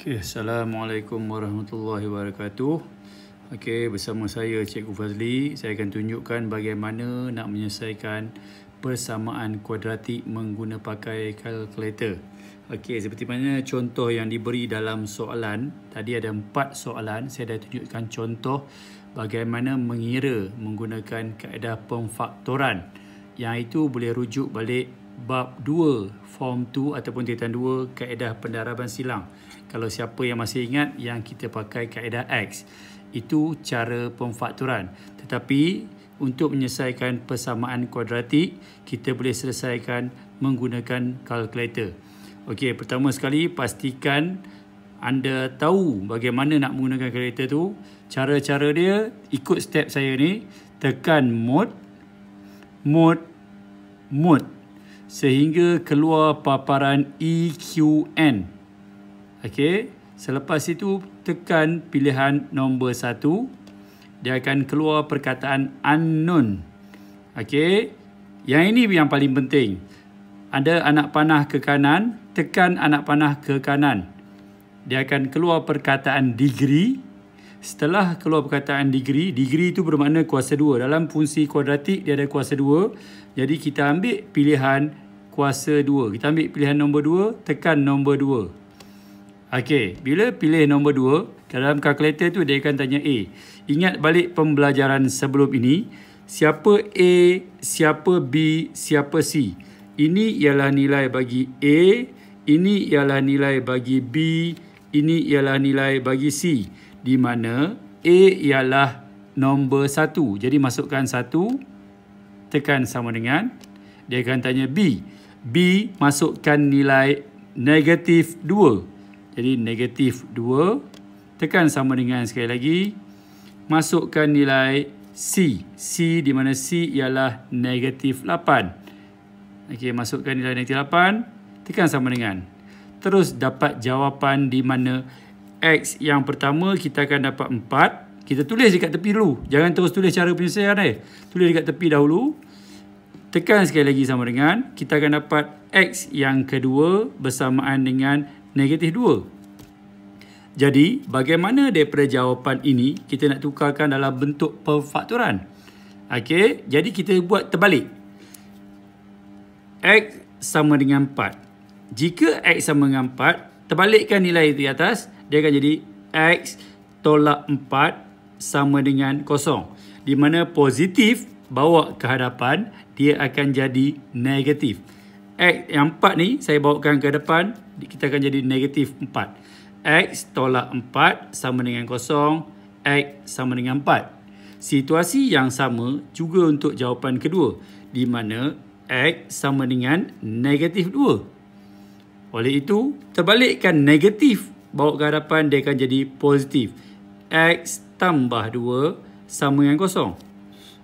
Okay, Assalamualaikum warahmatullahi wabarakatuh. Okay, bersama saya Cikgu Fazli, saya akan tunjukkan bagaimana nak menyelesaikan persamaan kuadratik menggunakan pakai kalkulator. Okay, seperti mana contoh yang diberi dalam soalan. Tadi ada 4 soalan, saya dah tunjukkan contoh bagaimana mengira menggunakan kaedah pemfaktoran. Yang itu boleh rujuk balik bab 2 form 2 ataupun tingkatan 2 kaedah pendaraban silang. Kalau siapa yang masih ingat yang kita pakai kaedah X, itu cara pemfaktoran. Tetapi untuk menyelesaikan persamaan kuadratik, kita boleh selesaikan menggunakan kalkulator. Okey, pertama sekali pastikan anda tahu bagaimana nak menggunakan kalkulator tu. Cara-cara dia ikut step saya ni, tekan mode sehingga keluar paparan EQN. Okey, selepas itu tekan pilihan nombor 1. Dia akan keluar perkataan unknown. Okey, yang ini yang paling penting. Ada anak panah ke kanan, tekan anak panah ke kanan. Dia akan keluar perkataan degree. Setelah keluar perkataan degree itu bermakna kuasa 2. Dalam fungsi kuadratik dia ada kuasa 2. Jadi kita ambil pilihan kuasa 2. Kita ambil pilihan nombor 2, tekan nombor 2. Okey, bila pilih nombor 2, dalam kalkulator tu dia akan tanya A. Ingat balik pembelajaran sebelum ini, siapa A, siapa B, siapa C. Ini ialah nilai bagi A, ini ialah nilai bagi B, ini ialah nilai bagi C. Di mana A ialah nombor 1. Jadi masukkan 1, tekan sama dengan, dia akan tanya B. B masukkan nilai negatif 2. Jadi negatif 2, tekan sama dengan sekali lagi, masukkan nilai C. C di mana C ialah negatif 8. Okey, masukkan nilai negatif 8, tekan sama dengan. Terus dapat jawapan di mana X yang pertama kita akan dapat 4. Kita tulis dekat tepi dulu. Jangan terus tulis cara penyelesaian Tulis dekat tepi dahulu. Tekan sekali lagi sama dengan, kita akan dapat X yang kedua bersamaan dengan negatif 2. Jadi, bagaimana daripada jawapan ini kita nak tukarkan dalam bentuk pemfaktoran? Okey, jadi kita buat terbalik. X sama dengan 4. Jika X sama dengan 4, terbalikkan nilai di atas, dia akan jadi X tolak 4 sama dengan 0. Di mana positif bawa ke hadapan, dia akan jadi negatif. X yang 4 ni saya bawakan ke depan, kita akan jadi negatif 4. X tolak 4 sama dengan 0, X sama dengan 4. Situasi yang sama juga untuk jawapan kedua, di mana X sama dengan negatif 2. Oleh itu, terbalikkan negatif bawa ke hadapan, dia akan jadi positif. X tambah 2 sama dengan 0.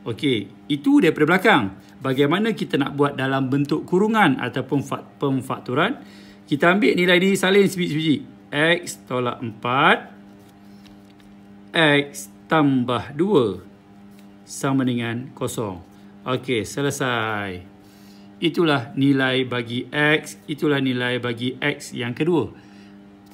Okey, itu daripada belakang. Bagaimana kita nak buat dalam bentuk kurungan ataupun pemfaktoran? Kita ambil nilai ni salin sebiji-sebiji. X tolak 4, X tambah 2 sama dengan 0. Okey, selesai. Itulah nilai bagi X, itulah nilai bagi X yang kedua.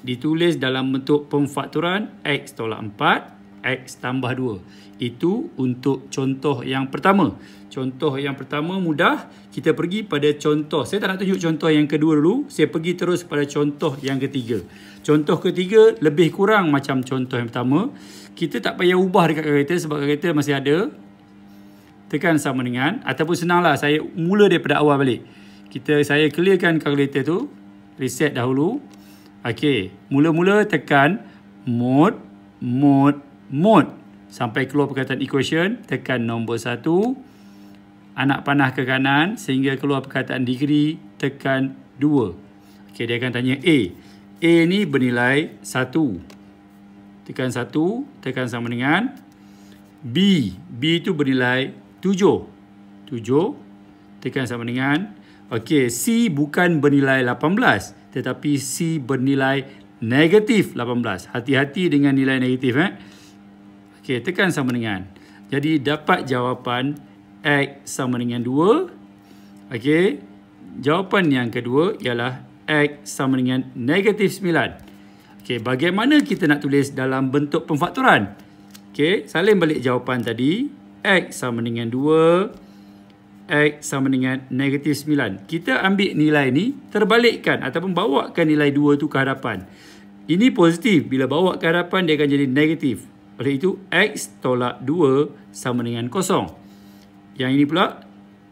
Ditulis dalam bentuk pemfaktoran, X tolak 4, X tambah 2. Itu untuk contoh yang pertama. Contoh yang pertama mudah. Kita pergi pada contoh. Saya tak nak tunjuk contoh yang kedua dulu. Saya pergi terus pada contoh yang ketiga. Contoh ketiga lebih kurang macam contoh yang pertama. Kita tak payah ubah dekat kalkulator sebab kalkulator masih ada. Tekan sama dengan, ataupun senanglah saya mula daripada awal balik. Saya clearkan kalkulator tu. Reset dahulu. Okey, mula-mula tekan mode sampai keluar perkataan equation, tekan nombor 1, anak panah ke kanan sehingga keluar perkataan degree, tekan 2. Okey, dia akan tanya A. A ni bernilai 1. Tekan 1, tekan sama dengan B. B tu bernilai 7. Tekan sama dengan. Okey, C bukan bernilai 18, tetapi C bernilai negatif 18. Hati-hati dengan nilai negatif. Okey, tekan sama dengan. Jadi dapat jawapan X sama dengan 2. Okey, jawapan yang kedua ialah X sama dengan negatif 9. Okey, bagaimana kita nak tulis dalam bentuk pemfaktoran? Okey, salin balik jawapan tadi. X sama dengan 2. X sama dengan negatif 9. Kita ambil nilai ni, terbalikkan ataupun bawakan nilai 2 tu ke hadapan. Ini positif. Bila bawa ke hadapan, dia akan jadi negatif. Oleh itu, X tolak 2 sama dengan 0. Yang ini pula,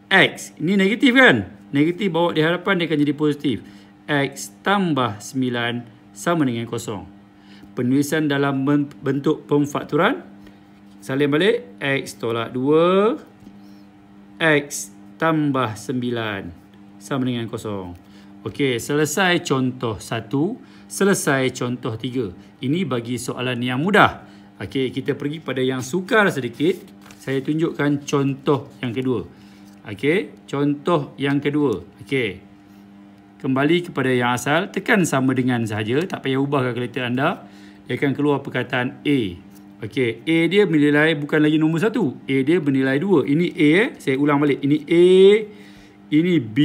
X. Ini negatif kan? Negatif bawa di hadapan, dia akan jadi positif. X tambah 9 sama dengan 0. Penulisan dalam bentuk pemfaktoran. Salin balik. X tolak 2. X tambah 9 sama dengan 0. Okey, selesai contoh 1. Selesai contoh 3. Ini bagi soalan yang mudah. Okey, kita pergi pada yang sukar sedikit. Saya tunjukkan contoh yang kedua. Okey, contoh yang kedua. Okey. Kembali kepada yang asal, tekan sama dengan sahaja, tak payah ubah kalkulator anda. Dia akan keluar perkataan A. Okey, A dia bernilai bukan lagi nombor 1. A dia bernilai 2. Ini A, saya ulang balik. Ini A, ini B,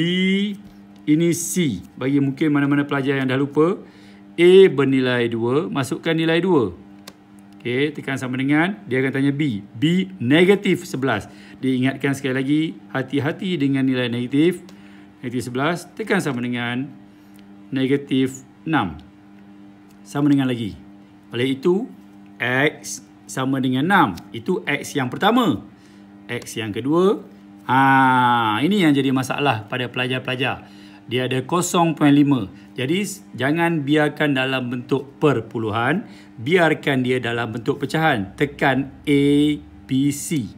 ini C. Bagi mungkin mana-mana pelajar yang dah lupa, A bernilai 2, masukkan nilai 2. Okey, tekan sama dengan, dia akan tanya B. B negatif 11. Diingatkan sekali lagi, hati-hati dengan nilai negatif. Negatif 11, tekan sama dengan negatif 6. Sama dengan lagi. Oleh itu, X sama dengan 6. Itu X yang pertama. X yang kedua. Ini yang jadi masalah pada pelajar-pelajar. Dia ada 0.5. Jadi, jangan biarkan dalam bentuk perpuluhan. Biarkan dia dalam bentuk pecahan. Tekan A, B, C.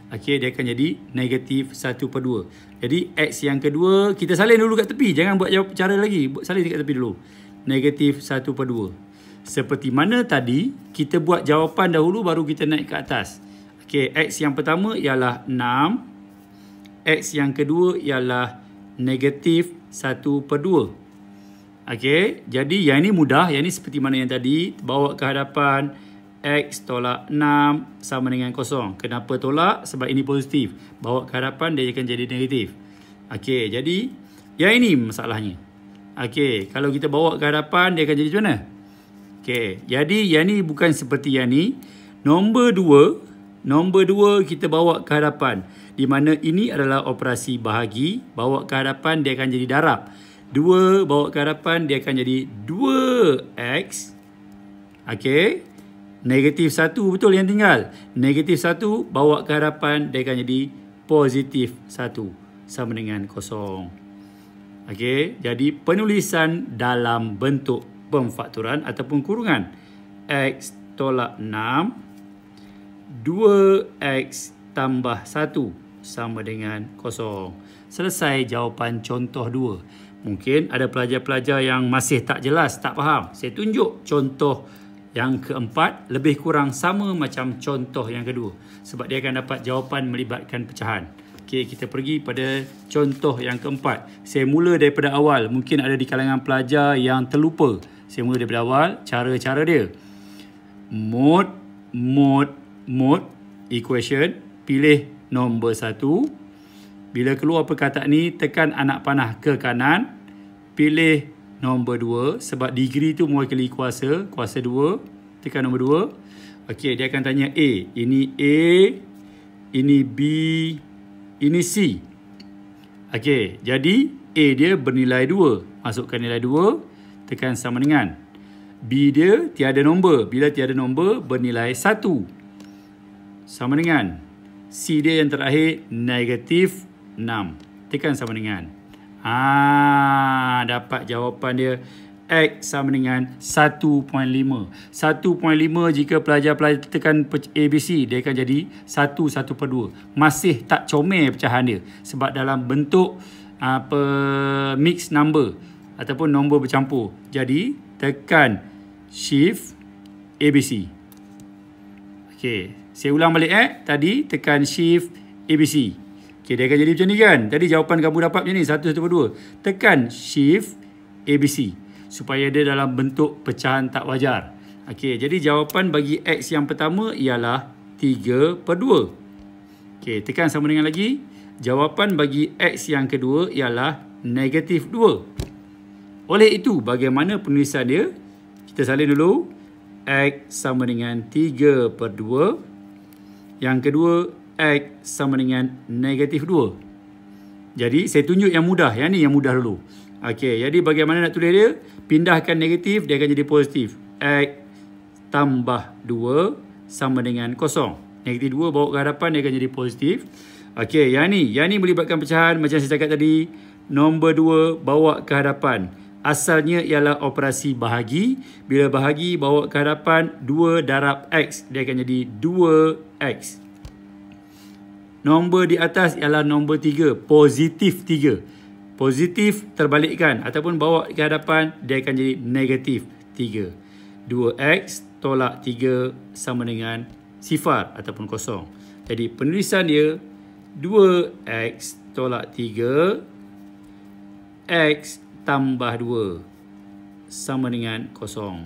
Okey, dia akan jadi negatif 1/2. Jadi, X yang kedua, kita salin dulu kat tepi. Jangan buat cara lagi. Salin kat tepi dulu. Negatif 1/2. Seperti mana tadi, kita buat jawapan dahulu baru kita naik ke atas. Okey, X yang pertama ialah 6. X yang kedua ialah negatif 1/2. Okey, jadi yang ini mudah. Yang ini seperti mana yang tadi. Bawa ke hadapan. X tolak 6 sama dengan 0. Kenapa tolak? Sebab ini positif. Bawa ke hadapan, dia akan jadi negatif. Okey, jadi yang ini masalahnya. Okey, kalau kita bawa ke hadapan, dia akan jadi macam mana? Okey, jadi yang ni bukan seperti yang ni. Nombor 2 kita bawa ke hadapan. Di mana ini adalah operasi bahagi. Bawa ke hadapan, dia akan jadi darab. 2 bawa ke hadapan, dia akan jadi 2X. Okey. Negatif 1 betul yang tinggal. Negatif 1 bawa ke hadapan, dia akan jadi positif 1 sama dengan 0. Okey, jadi penulisan dalam bentuk pemfaktoran ataupun kurungan. X tolak 6. 2X tambah 1 sama dengan 0. Selesai jawapan contoh 2. Mungkin ada pelajar-pelajar yang masih tak jelas, tak faham. Saya tunjuk contoh yang keempat lebih kurang sama macam contoh yang kedua. Sebab dia akan dapat jawapan melibatkan pecahan. Okey, kita pergi pada contoh yang keempat. Saya mula daripada awal. Mungkin ada di kalangan pelajar yang terlupa. Saya mula daripada awal. Cara-cara dia. Mod equation. Pilih nombor 1. Bila keluar perkataan ni, tekan anak panah ke kanan. Pilih nombor 2 sebab degree tu mewakili kuasa 2. Tekan nombor 2. Okey, dia akan tanya A. Ini A, ini B, ini C. Okey, jadi A dia bernilai 2. Masukkan nilai 2, tekan sama dengan. B dia tiada nombor. Bila tiada nombor, bernilai 1. Sama dengan. C dia yang terakhir negatif 6. Tekan sama dengan. Dapat jawapan dia. X sama dengan 1.5. 1.5 jika pelajar-pelajar tekan ABC, dia akan jadi 1/2. Masih tak comel pecahan dia. Sebab dalam bentuk mix number ataupun nombor bercampur. Jadi, tekan Shift ABC. Okey, saya ulang balik tadi tekan Shift ABC. Okey, dia akan jadi macam ni kan? Tadi jawapan kamu dapat macam ni, 1/2. Tekan Shift ABC supaya dia dalam bentuk pecahan tak wajar. Okey, jadi jawapan bagi X yang pertama ialah 3/2. Okey, tekan sama dengan lagi. Jawapan bagi X yang kedua ialah negatif 2. Oleh itu, bagaimana penulisan dia? Kita Kita salin dulu. X sama dengan 3/2. Yang kedua, X sama dengan -2. Jadi, saya tunjuk yang mudah. Yang ni yang mudah dulu. Okey, jadi bagaimana nak tulis dia? Pindahkan negatif, dia akan jadi positif. X tambah 2 sama dengan kosong. Negatif 2 bawa ke hadapan, dia akan jadi positif. Okey, yang ni melibatkan pecahan macam saya cakap tadi. Nombor 2 bawa ke hadapan. Asalnya ialah operasi bahagi. Bila bahagi bawa ke hadapan, 2 darab X. Dia akan jadi 2X. Nombor di atas ialah nombor 3. Positif 3. Positif terbalikkan ataupun bawa ke hadapan, dia akan jadi negatif 3. 2X tolak 3 sama dengan sifar ataupun kosong. Jadi penulisan dia 2X tolak 3 X tambah 2 sama dengan kosong.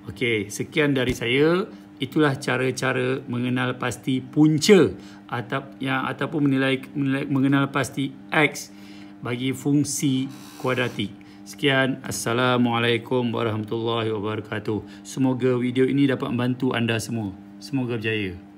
Okey, sekian dari saya. Itulah cara-cara mengenal pasti punca ataupun mengenal pasti X bagi fungsi kuadratik. Sekian. Assalamualaikum warahmatullahi wabarakatuh. Semoga video ini dapat membantu anda semua. Semoga berjaya.